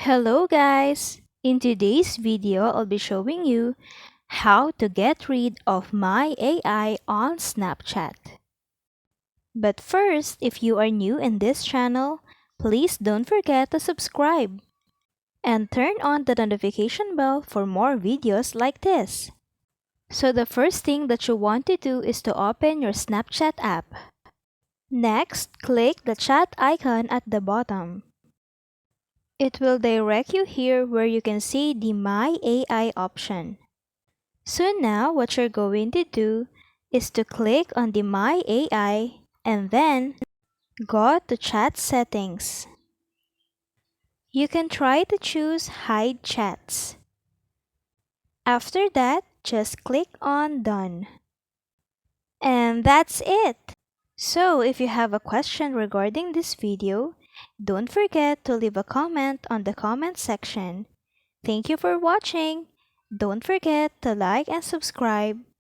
Hello guys! In today's video, I'll be showing you how to get rid of my AI on Snapchat. But first, if you are new in this channel, please don't forget to subscribe and turn on the notification bell for more videos like this. So the first thing that you want to do is to open your Snapchat app. Next, click the chat icon at the bottom. It will direct you here where you can see the My AI option. So now what you're going to do is to click on the My AI and then go to chat settings. You can try to choose hide chats. After that, just click on done. And that's it. So if you have a question regarding this video, don't forget to leave a comment on the comment section. Thank you for watching. Don't forget to like and subscribe.